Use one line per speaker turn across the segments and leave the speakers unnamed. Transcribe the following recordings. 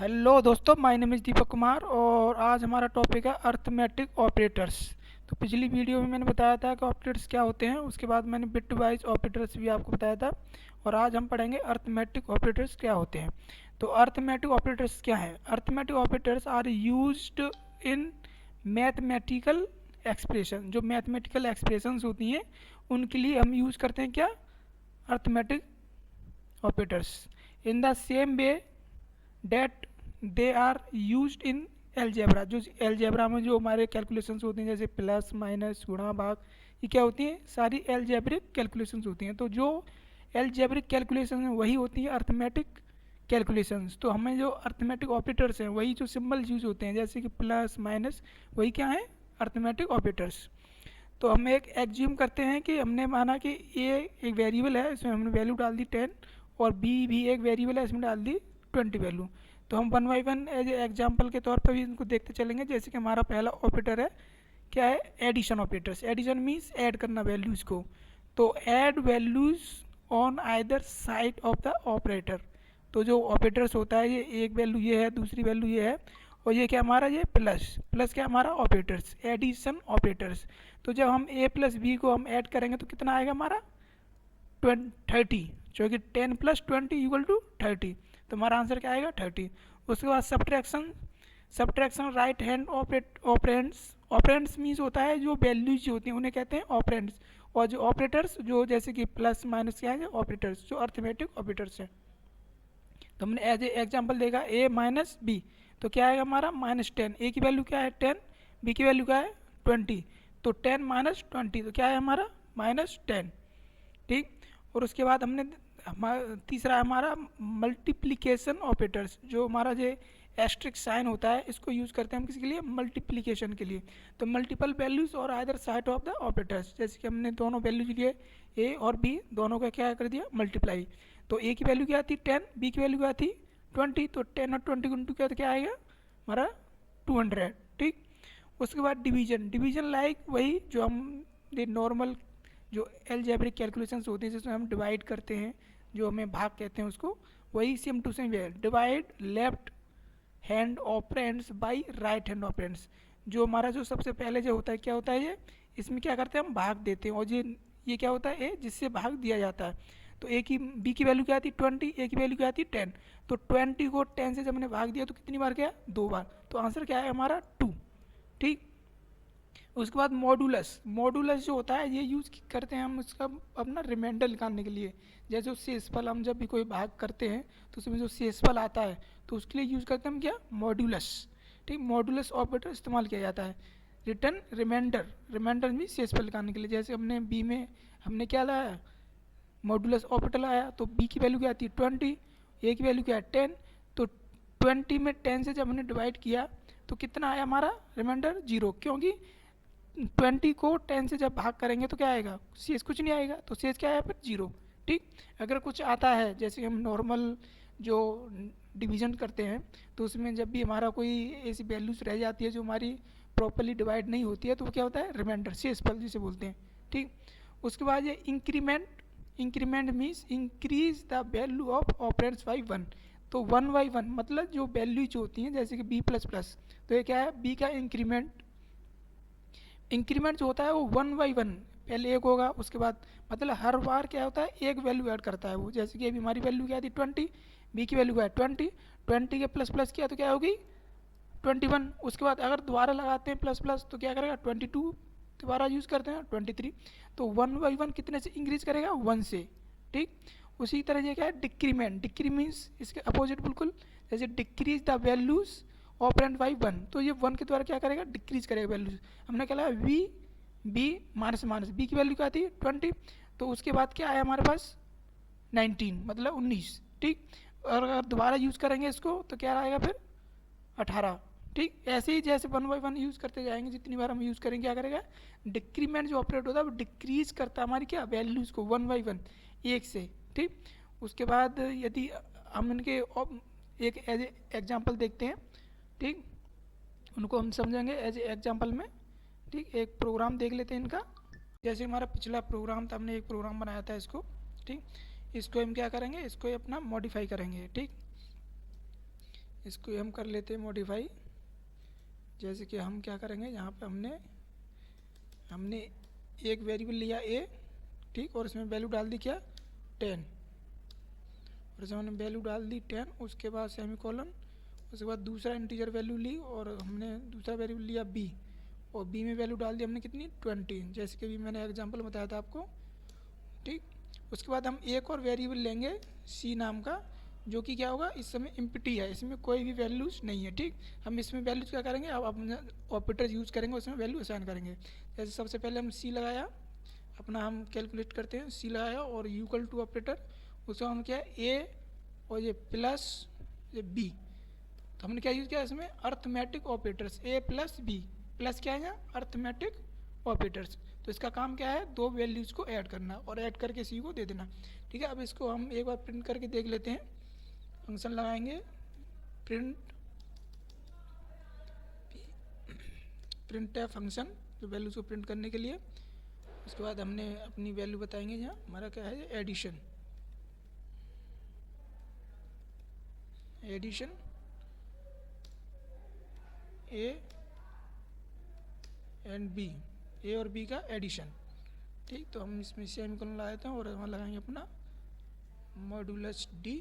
Hello दोस्तों, my name is Deepak Kumar और आज हमारा टॉपिक है अर्थमेटिक ऑपरेटर्स। तो पिछली वीडियो में मैंने बताया था कि ऑपरेटर्स क्या होते हैं, उसके बाद मैंने बिट वाइज ऑपरेटर्स भी आपको बताया था और आज हम पढ़ेंगे अर्थमेटिक ऑपरेटर्स क्या होते हैं। तो अर्थमेटिक ऑपरेटर्स क्या है? Arithmetic operators are used in mathematical expression. जो मैथमेटिकल एक्सप्रेशंस होती हैं उनके लिए हम यूज़ करते हैं क्या? Arithmetic operators. In the same way that they are used in algebra. जो एलजेब्रा में जो हमारे कैलकुलेशंस होती हैं जैसे प्लस माइनस गुणा भाग, ये क्या होती हैं? सारी एलजेब्रिक कैलकुलेशंस होती हैं। तो जो एलजेब्रिक कैलकुलेशन है वही होती है अर्थमेटिक कैलकुलेशंस। तो हमें जो अर्थमेटिक ऑपरेटर्स हैं वही जो सिंबल्स यूज होते हैं जैसे कि प्लस माइनस, वही क्या है? Arithmetic operators. तो हम एक एग्ज्यूम करते हैं कि हमने माना कि ए एक वेरिएबल है, इसमें हमने वैल्यू डाल दी 10 और बी भी एक वेरिएबल है, इसमें डाल दी 20 वैल्यू। तो हम one by one as example के तौर पर भी इनको देखते चलेंगे। जैसे कि हमारा पहला ऑपरेटर है, क्या है? Addition operators. Addition means add करना वैल्यूज़ को। तो add values on either side of the operator. तो जो ऑपरेटर्स होता है, ये एक वैल्यू ये है, दूसरी वैल्यू ये है और ये क्या हमारा? ये प्लस प्लस क्या हमारा? Operators, addition operators. तो जब हम ए प्लस बी को हम ऐड करेंगे तो कितना आएगा हमारा? 30, क्योंकि 10 प्लस 20 इक्वल टू 30। तो हमारा आंसर क्या आएगा? 30। उसके बाद subtraction. Subtraction right hand operands. Operands means होता है जो वैल्यूज जो होती हैं उन्हें कहते हैं ऑपरेंड्स। और जो ऑपरेटर्स जो जैसे कि प्लस माइनस क्या है? ऑपरेटर्स जो अर्थमेटिक ऑपरेटर्स हैं। तो हमने एज ए एग्जाम्पल देखा ए माइनस बी, तो क्या आएगा हमारा? -10। ए की वैल्यू क्या है? 10। बी की वैल्यू क्या है? 20। तो 10 माइनस 20 तो क्या है हमारा? -10। ठीक। और उसके बाद हमने तीसरा हमारा मल्टीप्लिकेशन ऑपरेटर्स। जो हमारा जो एस्ट्रिक साइन होता है इसको यूज़ करते हैं हम किसके लिए? मल्टीप्लिकेशन के लिए। तो मल्टीपल वैल्यूज़ और either side of the operators, जैसे कि हमने दोनों वैल्यूज लिए ए और बी, दोनों का क्या कर दिया? मल्टीप्लाई। तो ए की वैल्यू क्या थी? 10। बी की वैल्यू क्या थी? 20। तो 10 और 20 इंटू क्या तो क्या आएगा हमारा? 200। ठीक। उसके बाद डिवीजन। डिवीजन लाइक वही जो हम नॉर्मल जो एलजेब्रिक कैलकुलेशंस होती हैं जिसमें हम डिवाइड करते हैं, जो हमें भाग कहते हैं उसको, वही सेम टू सेम है। Divide left hand operands by right hand operands. जो हमारा जो सबसे पहले जो होता है क्या होता है? ये इसमें क्या करते हैं? हम भाग देते हैं। और ये क्या होता है? ए जिससे भाग दिया जाता है। तो ए की बी की वैल्यू क्या आती? 20। ए की वैल्यू क्या आती? 10। तो 20 को 10 से जब हमने भाग दिया तो कितनी बार गया? 2 बार। तो आंसर क्या है हमारा? 2। ठीक। उसके बाद मॉडुलस। मॉडुलस जो होता है ये यूज़ करते हैं हम उसका अपना रिमाइंडर निकालने के लिए। जैसे उससे शेषफल हम जब भी कोई भाग करते हैं तो उसमें जो शेषफल आता है तो उसके लिए यूज़ करते हैं हम क्या? मॉडुलस। ठीक। मॉडुलस ऑपरेटर इस्तेमाल किया जाता है। Return reminder. रिमाइंडर भी शेषफल निकालने के लिए। जैसे हमने बी में हमने क्या लाया? मॉडुलस ऑपरेटर आया। तो बी की वैल्यू क्या आती है? 20। ए की वैल्यू क्या है? 10। तो 20 में 10 से जब हमने डिवाइड किया तो कितना आया हमारा? रिमाइंडर 0, क्योंकि 20 को 10 से जब भाग करेंगे तो क्या आएगा? शेष कुछ नहीं आएगा। तो शेष क्या है? फिर 0। ठीक। अगर कुछ आता है जैसे हम नॉर्मल जो डिवीजन करते हैं तो उसमें जब भी हमारा कोई ऐसी वैल्यूज रह जाती है जो हमारी प्रॉपरली डिवाइड नहीं होती है तो वो क्या होता है? रिमाइंडर, शेषफल जिसे बोलते हैं। ठीक। उसके बाद ये increment. Increment means increase the value of operands by 1। तो 1/1 मतलब जो वैल्यू जो होती हैं जैसे कि बी प्लस प्लस, तो ये क्या है? बी का इंक्रीमेंट। इंक्रीमेंट जो होता है वो 1/1, पहले एक होगा उसके बाद मतलब हर बार क्या होता है? एक वैल्यू ऐड करता है वो। जैसे कि अभी हमारी वैल्यू क्या थी? 20। बी की वैल्यू क्या है? 20। 20 के प्लस प्लस किया तो क्या होगी? 21। उसके बाद अगर दोबारा लगाते हैं प्लस प्लस तो क्या करेगा? 22। दोबारा यूज़ करते हैं 23। तो 1/1 कितने से इंक्रीज करेगा? 1 से। ठीक। उसी तरह ये क्या है? डिक्रीमेंट। डिक्री मीन्स इसके अपोजिट बिल्कुल। जैसे decrease the values operand by 1, तो ये 1 के द्वारा क्या करेगा? डिक्रीज करेगा वैल्यूज। हमने क्या लिया? We B minus minus. B की वैल्यू क्या थी? 20। तो उसके बाद क्या आया हमारे पास? 19 मतलब 19। ठीक। और अगर दोबारा यूज़ करेंगे इसको तो क्या आएगा फिर? 18। ठीक। ऐसे ही जैसे 1/1 यूज़ करते जाएंगे, जितनी बार हम यूज़ करेंगे क्या करेगा? डिक्रीमेंट जो ऑपरेट होता है वो डिक्रीज करता है हमारी क्या? वैल्यूज़ को 1/1, एक से। ठीक। उसके बाद यदि हम इनके एक एज एग्जाम्पल देखते हैं। ठीक। उनको हम समझेंगे एज एग्जाम्पल में। ठीक। एक प्रोग्राम देख लेते हैं इनका। जैसे हमारा पिछला प्रोग्राम था, हमने एक प्रोग्राम बनाया था इसको। ठीक। इसको हम क्या करेंगे? इसको अपना मॉडिफाई करेंगे। ठीक। इसको हम कर लेते हैं मॉडिफाई। जैसे कि हम क्या करेंगे, यहाँ पे हमने एक वेरिएबल लिया ए, ठीक, और इसमें वैल्यू डाल दी क्या 10, और इसमें हमने वैल्यू डाल दी 10, उसके बाद सेमीकोलन, उसके बाद दूसरा इंटीजर वैल्यू ली और हमने दूसरा वेरिएबल लिया बी, और बी में वैल्यू डाल दी हमने कितनी 20, जैसे कि भी मैंने एग्जांपल बताया था आपको, ठीक। उसके बाद हम एक और वेरिएबल लेंगे सी नाम का, जो कि क्या होगा, इस समय एम्प्टी है, इसमें कोई भी वैल्यूज़ नहीं है, ठीक। हम इसमें वैल्यूज़ क्या करेंगे, अब अपने ऑपरेटर यूज़ करेंगे, उसमें वैल्यू असाइन करेंगे। जैसे सबसे पहले हम सी लगाया, अपना हम कैलकुलेट करते हैं, सी लगाया और इक्वल टू ऑपरेटर, उसका हम क्या है ए और ये प्लस ये बी, तो हमने क्या यूज़ किया इसमें अर्थमेटिक ऑपरेटर्स, ए प्लस बी, प्लस क्या है यहाँ अर्थमेटिक ऑपरेटर्स। तो इसका काम क्या है, दो वैल्यूज़ को ऐड करना और ऐड करके सी को दे देना, ठीक है। अब इसको हम एक बार प्रिंट करके देख लेते हैं। फंक्शन लगाएंगे प्रिंट है फंक्शन, जो वैल्यूज़ को प्रिंट करने के लिए। उसके बाद हमने अपनी वैल्यू बताएंगे, यहाँ हमारा क्या है एडिशन ए एंड बी, ए और बी का एडिशन, ठीक। तो हम इसमें सेमीकोलन लगा देते हैं और वहाँ लगाएंगे अपना मॉड्यूलस डी,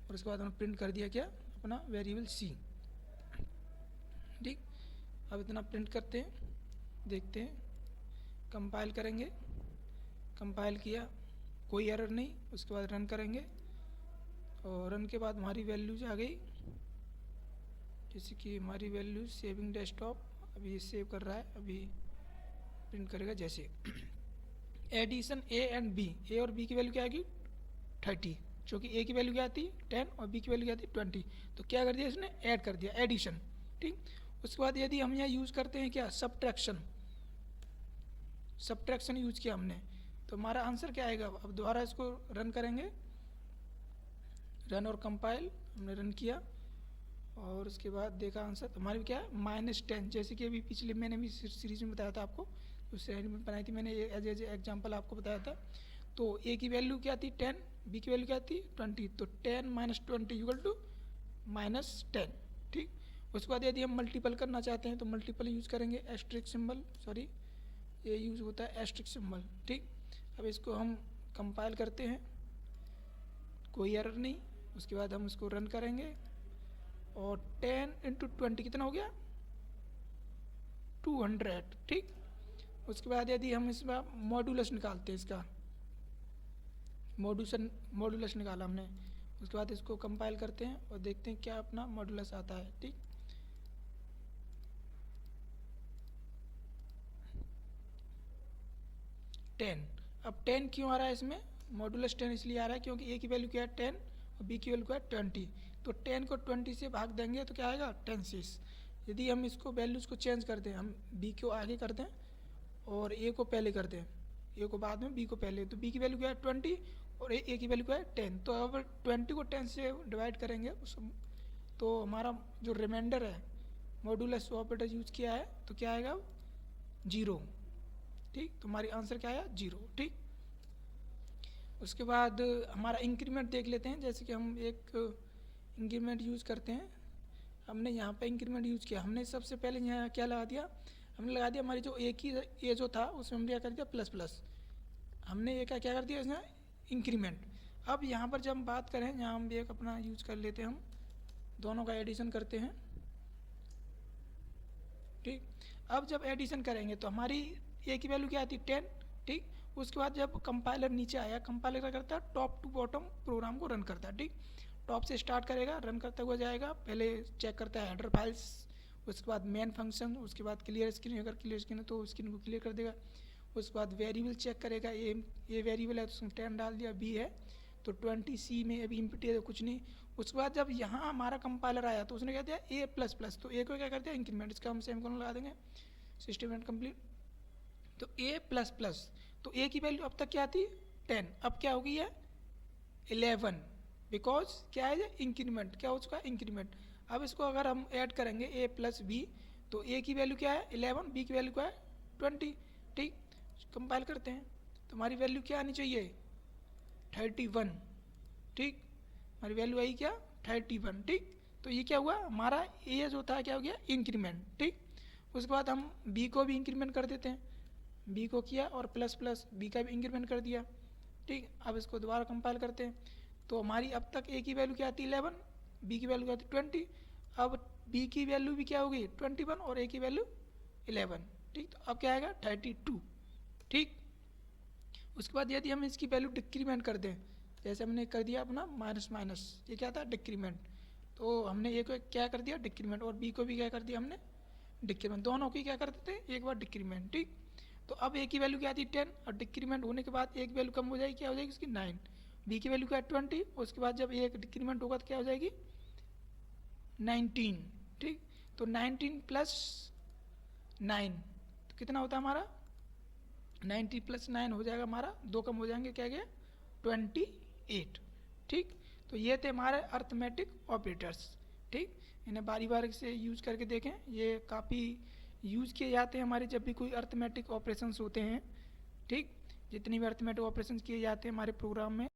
और उसके बाद हमने प्रिंट कर दिया क्या अपना वेरिएबल सी, ठीक। अब इतना प्रिंट करते हैं, देखते हैं, कंपाइल करेंगे, कंपाइल किया कोई एरर नहीं, उसके बाद रन करेंगे और रन के बाद हमारी वैल्यूज आ गई, जैसे कि हमारी वैल्यू सेविंग डेस्कटॉप, अभी ये सेव कर रहा है, अभी प्रिंट करेगा जैसे एडिशन ए एंड बी, ए और बी की वैल्यू क्या आएगी 30, जो कि ए की वैल्यू क्या आती है 10 और बी की वैल्यू क्या आती है 20, तो क्या कर दिया इसने ऐड कर दिया एडिशन, ठीक। उसके बाद यदि हम यहाँ यूज़ करते हैं क्या सब्ट्रैक्शन यूज़ किया हमने, तो हमारा आंसर क्या आएगा। अब दोबारा इसको रन करेंगे, रन और कंपाइल, हमने रन किया और उसके बाद देखा आंसर, तो हमारी क्या है -10, जैसे कि अभी पिछले मैंने भी सीरीज में बताया था आपको, उस सीरीज में बनाई थी मैंने, एज एग्जाम्पल आपको बताया था। तो ए की वैल्यू क्या थी 10, बी की वैल्यू क्या थी 20, तो 10 - 20 इक्वल टू -10, ठीक। उसके बाद यदि हम मल्टीपल करना चाहते हैं तो मल्टीपल यूज़ करेंगे, एस्ट्रिक सिंबल, सॉरी ये यूज़ होता है एस्ट्रिक सिंबल, ठीक। अब इसको हम कंपाइल करते हैं, कोई एरर नहीं। उसके बाद हम इसको रन करेंगे और 10 × 20 कितना हो गया 200, ठीक। उसके बाद यदि हम इसमें मॉड्यूलस निकालते हैं, इसका मॉड्यूलस निकाला हमने, उसके बाद इसको कंपाइल करते हैं और देखते हैं क्या अपना मॉड्यूलस आता है, ठीक। अब 10 क्यों आ रहा है इसमें, मॉड्यूलस 10 इसलिए आ रहा है क्योंकि ए की वैल्यू क्या है 10 और बी की वैल्यू क्या है 20, तो 10 को 20 से भाग देंगे तो क्या आएगा 10/6। यदि हम इसको वैल्यूज़ को चेंज कर दें, हम बी को आगे कर दें और ए को पहले कर दें, ए को बाद में बी को पहले, तो बी की वैल्यू क्या है 20 और ए की वैल्यू क्या है 10, तो अगर 20 को 10 से डिवाइड करेंगे तो हमारा जो रिमाइंडर है मॉड्यूलस ऑपरेटर यूज किया है तो क्या आएगा 0, ठीक। तो हमारी आंसर क्या आया 0, ठीक। उसके बाद हमारा इंक्रीमेंट देख लेते हैं, जैसे कि हम एक इंक्रीमेंट यूज़ करते हैं, हमने यहाँ पे इंक्रीमेंट यूज़ किया, हमने सबसे पहले यहाँ क्या लगा दिया, हमने लगा दिया हमारी जो ए की ए जो था उसमें हमने क्या कर दिया प्लस, हमने ए का क्या कर दिया इसमें इंक्रीमेंट। अब यहाँ पर जब हम बात करें, यहाँ हम एक अपना यूज कर लेते हैं, हम दोनों का एडिशन करते हैं, ठीक। अब जब एडिशन करेंगे तो हमारी ए की वैल्यू क्या आती है 10, ठीक। उसके बाद जब कंपाइलर नीचे आया, कंपाइलर क्या करता है टॉप टू बॉटम प्रोग्राम को रन करता है, ठीक। टॉप से स्टार्ट करेगा, रन करता हुआ जाएगा, पहले चेक करता है हेडर फाइल्स, उसके बाद मेन फंक्शन, उसके बाद क्लियर स्क्रीन, अगर क्लियर स्क्रीन है तो स्क्रीन को क्लियर कर देगा। उसके बाद वेरिएबल चेक करेगा, ए वेरिएबल है तो उसने 10 डाल दिया, बी है तो 20, सी में अभी इम्पिटी है तो कुछ नहीं। उसके बाद जब यहाँ हमारा कंपाइलर आया तो उसने क्या दिया A++, तो ए को क्या कर दिया इंक्रीमेंट, इसका हम सेमीकोलन लगा देंगे, सिस्टम कंप्लीट। तो A++, तो ए की वैल्यू अब तक क्या थी 10, अब क्या हो गई है 11, बिकॉज क्या है इंक्रीमेंट, क्या हो चुका है इंक्रीमेंट। अब इसको अगर हम ऐड करेंगे A+B, तो ए की वैल्यू क्या है 11, बी की वैल्यू क्या है 20, ठीक। कंपाइल करते हैं तो हमारी वैल्यू क्या आनी चाहिए 31, ठीक। हमारी वैल्यू आई क्या 31, ठीक। तो ये क्या हुआ हमारा एज होता है क्या हो गया इंक्रीमेंट, ठीक। उसके बाद हम बी को भी इंक्रीमेंट कर देते हैं, बी को किया और प्लस प्लस बी का भी इंक्रीमेंट कर दिया, ठीक। अब इसको दोबारा कंपाइल करते हैं तो हमारी अब तक ए की वैल्यू क्या आती है 11, बी की वैल्यू क्या आती है 20। अब बी की वैल्यू भी क्या होगी 21 और ए की वैल्यू 11, ठीक। तो अब क्या आएगा 32, ठीक। उसके बाद यदि हम इसकी वैल्यू डिक्रीमेंट कर दें, जैसे हमने कर दिया अपना माइनस माइनस, ये क्या था डिक्रीमेंट, तो हमने ए को क्या कर दिया डिक्रीमेंट और बी को भी क्या कर दिया हमने डिक्रीमेंट, दोनों की क्या कर देते हैं एक बार डिक्रीमेंट, ठीक। तो अब ए की वैल्यू क्या आती है 10 और डिक्रीमेंट होने के बाद एक वैल्यू कम हो जाएगी, क्या हो जाएगी उसकी 9, बी की वैल्यू क्या है 20, उसके बाद जब एक डिक्रीमेंट होगा तो क्या हो जाएगी 19, ठीक। तो 19 प्लस 9 तो कितना होता है हमारा 90 प्लस 9 हो जाएगा हमारा, दो कम हो जाएंगे क्या गया 28, ठीक। तो ये थे हमारे अर्थमेटिक ऑपरेटर्स, ठीक। इन्हें बारी बारी से यूज करके देखें, ये काफ़ी यूज किए जाते हैं हमारे जब भी कोई अर्थमेटिक ऑपरेशंस होते हैं, ठीक। जितनी भी अर्थमेटिक ऑपरेशंस किए जाते हैं हमारे प्रोग्राम में